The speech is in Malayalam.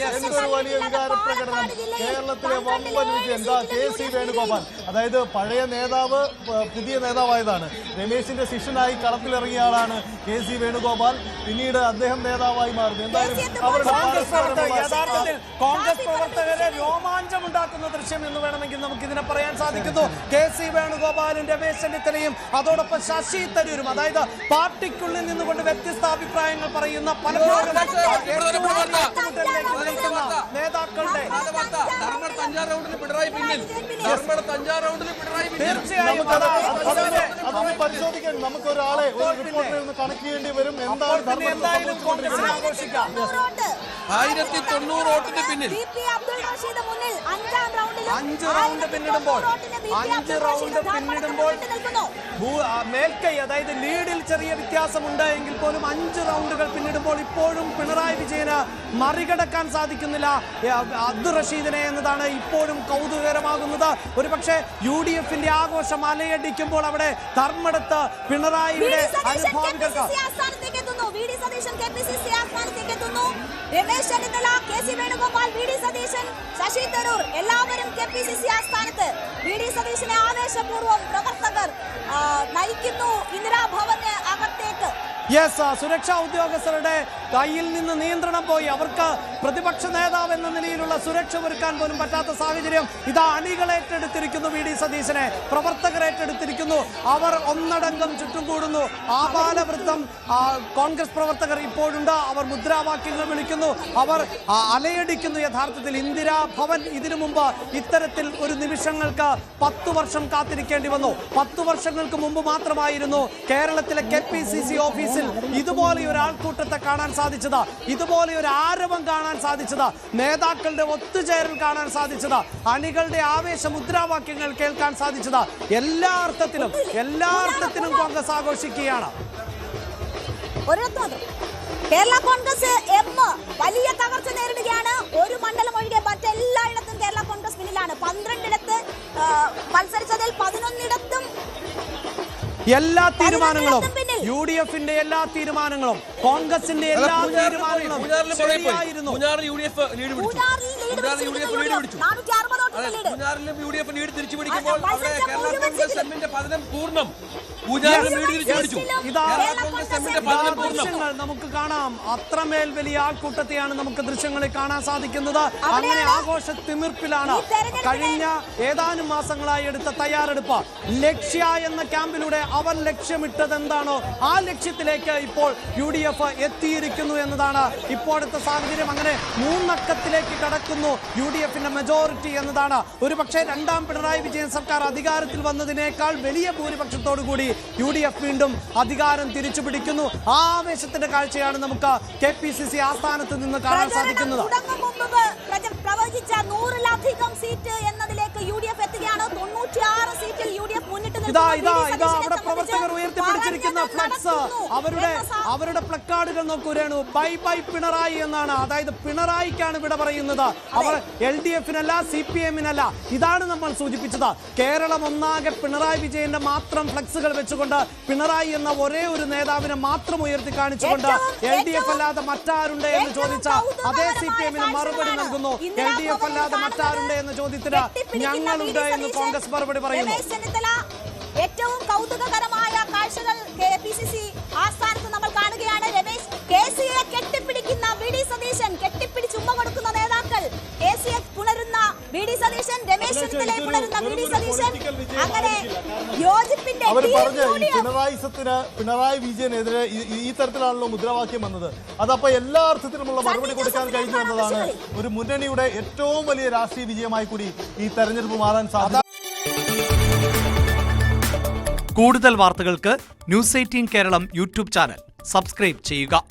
എന്തൊരു വലിയ വികാര പ്രകടനം. കേരളത്തിലെ വമ്പൻ വിജയം എന്താ KC വേണുഗോപാൽ, അതായത് പഴയ നേതാവ് പുതിയ നേതാവായതാണ്. രമേശിന്റെ ശിഷ്യനായി കളത്തിലിറങ്ങിയ ആളാണ് KC വേണുഗോപാൽ. പിന്നീട് അദ്ദേഹം നേതാവായി മാറുന്നു. എന്തായാലും യഥാർത്ഥത്തിൽ കോൺഗ്രസ് പ്രവർത്തകരെ രോമാഞ്ചമുണ്ടാക്കുന്ന ദൃശ്യം എന്ന് വേണമെങ്കിൽ നമുക്ക് ഇതിനെ പറയാൻ സാധിക്കുന്നു. KC വേണുഗോപാലും രമേശ് ചെന്നിത്തലയും അതോടൊപ്പം ശശി തരൂരും, അതായത് പാർട്ടിക്കുള്ളിൽ നിന്നുകൊണ്ട് വ്യത്യസ്ത അഭിപ്രായങ്ങൾ പറയുന്ന പലപ്പോഴും നേതാക്കളുടെ അതൊന്ന് പരിശോധിക്കാൻ നമുക്കൊരാളെ ഒരു റിപ്പോർട്ടറിൽ നിന്ന് കണക്ട് ചെയ്യേണ്ടി വരും. എന്താണ് എന്തായാലും കോൺഗ്രസിനെ ആഘോഷിക്കാം. 1090 വോട്ടിന് പിന്നിൽ 5 റൗണ്ട് പിന്നിടുമ്പോൾ മേൽക്കൈ, അതായത് ലീഡിൽ ചെറിയ വ്യത്യാസമുണ്ട് എങ്കിൽ പോലും 5 റൗണ്ടുകൾ പിന്നിടുമ്പോൾ ഇപ്പോഴും പിണറായി വിജയന് മറികടക്കാൻ സാധിക്കുന്നില്ല അബ്ദുൾ റഷീദിനെ എന്നതാണ് ഇപ്പോഴും കൗതുകകരമാകുന്നത്. ഒരുപക്ഷെ UDFന്റെ ആഘോഷം അലയടിക്കുമ്പോൾ അവിടെ ധർമ്മടത്ത് പിണറായിയുടെ അനുഭാവികൾക്ക് രമേശ് ചെന്നിത്തല, KC വേണുഗോപാൽ, VD സതീശൻ, ശശി തരൂർ എല്ലാവരും KPCC ആസ്ഥാനത്ത്. VD സതീശനെ ആവേശപൂർവ്വം പ്രവർത്തകർ നയിക്കുന്നു ഇന്ദിരാഭവന് അകത്തേക്ക്. സുരക്ഷാ ഉദ്യോഗസ്ഥരുടെ കയ്യിൽ നിന്ന് നിയന്ത്രണം പോയി. അവർക്ക് പ്രതിപക്ഷ നേതാവ് എന്ന നിലയിലുള്ള സുരക്ഷ ഒരുക്കാൻ പോലും പറ്റാത്ത സാഹചര്യം. ഇതാ അണികൾ ഏറ്റെടുത്തിരിക്കുന്നു, VD സതീശനെ പ്രവർത്തകർ ഏറ്റെടുത്തിരിക്കുന്നു. അവർ ഒന്നടങ്കം ചുറ്റും കൂടുന്നു. ആബാലവൃത്തം കോൺഗ്രസ് പ്രവർത്തകർ ഇപ്പോഴുണ്ട്. അവർ മുദ്രാവാക്യങ്ങൾ വിളിക്കുന്നു, അവർ അലയടിക്കുന്നു. യഥാർത്ഥത്തിൽ ഇന്ദിരാ ഭവൻ ഇതിനു മുമ്പ് ഇത്തരത്തിൽ ഒരു നിമിഷങ്ങൾക്ക് 10 വർഷം കാത്തിരിക്കേണ്ടി വന്നു. 10 വർഷങ്ങൾക്ക് മുമ്പ് മാത്രമായിരുന്നു കേരളത്തിലെ KPCC ഓഫീസിൽ ഇതുപോലെ ഒരു ആൾക്കൂട്ടത്തെ കാണാൻ സാധിച്ചത്, ഇതുപോലെ ഒരു ആരവം കാണാൻ സാധിച്ചത്, നേതാക്കളുടെ ഒത്തുചേരൽ കാണാൻ സാധിച്ചത്, അണികളുടെ ആവേശ മുദ്രാവാക്യങ്ങൾ കേൾക്കാൻ സാധിച്ചത്. എല്ലാ അർത്ഥത്തിലും കോൺഗ്രസ് ആഘോഷിക്കുകയാണ്. കേരള കോൺഗ്രസ് വലിയ തകർച്ച നേരിടുകയാണ്. ഒരു മണ്ഡലം ഒഴികെ മറ്റെല്ലായിടത്തും കേരള കോൺഗ്രസ് പിന്നിലാണ്. 12ഇടത്ത് മത്സരിച്ചതിൽ 11ഇടത്തും എല്ലാ തീരുമാനങ്ങളും UDFന്റെ എല്ലാ തീരുമാനങ്ങളും കോൺഗ്രസിന്റെ എല്ലാ തീരുമാനങ്ങളും ശരിയായിരുന്നു. നമുക്ക് കാണാം. അത്രമേൽ വലിയ ആൾക്കൂട്ടത്തെയാണ് നമുക്ക് ദൃശ്യങ്ങളിൽ കാണാൻ സാധിക്കുന്നത്. അങ്ങനെ ആഘോഷ തിമിർപ്പിലാണ് കഴിഞ്ഞ ഏതാനും മാസങ്ങളായി എടുത്ത തയ്യാറെടുപ്പ്. ലക്ഷ്യ എന്ന ക്യാമ്പിലൂടെ അവർ ലക്ഷ്യമിട്ടത് എന്താണോ ആ ലക്ഷ്യത്തിലേക്ക് ഇപ്പോൾ UDF എത്തിയിരിക്കുന്നു എന്നതാണ് ഇപ്പോഴത്തെ സാഹചര്യം. അങ്ങനെ 3 അക്കത്തിലേക്ക് കടക്കുന്നു UDFന്റെ മെജോറിറ്റി എന്നതാണ്. ഒരു പക്ഷേ രണ്ടാം പിണറായി വിജയൻ സർക്കാർ അധികാരത്തിൽ വന്നതിനേക്കാൾ വലിയ ഭൂരിപക്ഷത്തോടു കൂടി UDF വീണ്ടും അധികാരം തിരിച്ചു പിടിക്കുന്നു. ആ ആവേശത്തിന്റെ കാഴ്ചയാണ് നമുക്ക് KPCC ആസ്ഥാനത്ത് നിന്ന് കാണാൻ സാധിക്കുന്നത്. പ്രവചിച്ച 100-ലധികം സീറ്റ് എന്നതിലേക്ക് UDF എത്തുകയാണ്. 96 സീറ്റിൽ UDF മുന്നിട്ട് അവിടെ പ്രവർത്തകർ ഉയർത്തിപ്പിടിച്ചിരിക്കുന്ന ഫ്ലക്സ്, അവരുടെ പ്ലക്കാർഡുകൾ നോക്കൂ രേണു. ബൈ ബൈ പിണറായി എന്നാണ്. അതായത് പിണറായിക്കാണ് ഇവിടെ പറയുന്നത്. അവർ LDFനല്ല, CPMനല്ല. ഇതാണ് നമ്മൾ സൂചിപ്പിച്ചത്. കേരളം ഒന്നാകെ പിണറായി വിജയന്റെ മാത്രം ഫ്ലക്സുകൾ വെച്ചുകൊണ്ട് പിണറായി എന്ന ഒരേ ഒരു നേതാവിനെ മാത്രം ഉയർത്തി കാണിച്ചുകൊണ്ട് LDF അല്ലാതെ മറ്റാരുണ്ട് എന്ന് ചോദിച്ച അതേ CPMന് മറുപടി നൽകുന്നു. LDF അല്ലാതെ മറ്റാരുണ്ട് എന്ന ചോദ്യത്തിന് ഞങ്ങളുണ്ട് എന്ന് കോൺഗ്രസ് മറുപടി പറയുന്നു. ഏറ്റവും കൗതുകകരമായ കാഴ്ചകൾ KPCC ആസ്ഥാനത്ത് നമ്മൾ കാണുകയാണ്. രമേശ് KCയെ കെട്ടിപ്പിടിക്കുന്ന VD സതീശൻ, കെട്ടിപ്പിടിച്ച് ഉമ്മ കൊടുക്കുന്ന നേതാക്കൾ, KCയെ പുണരുന്ന VD സതീശൻ, രമേശ് ചെന്നിത്തലയെ പുണരുന്ന VD സതീശൻ. അങ്ങനെ യോജിപ്പിന്റെ പിണറായി വിജയനെതിരെ ഈ തരത്തിലാണല്ലോ മുദ്രാവാക്യം വന്നത്. അതപ്പോ എല്ലാ അർത്ഥത്തിലുമുള്ള മറുപടി കൊടുക്കാൻ കഴിഞ്ഞു എന്നതാണ് ഒരു മുന്നണിയുടെ ഏറ്റവും വലിയ രാഷ്ട്രീയ വിജയമായി കൂടി ഈ തെരഞ്ഞെടുപ്പ് മാറാൻ സാധിക്കും. കൂടുതൽ വാർത്തകൾക്ക് News 18 Keralam YouTube channel subscribe ചെയ്യുക.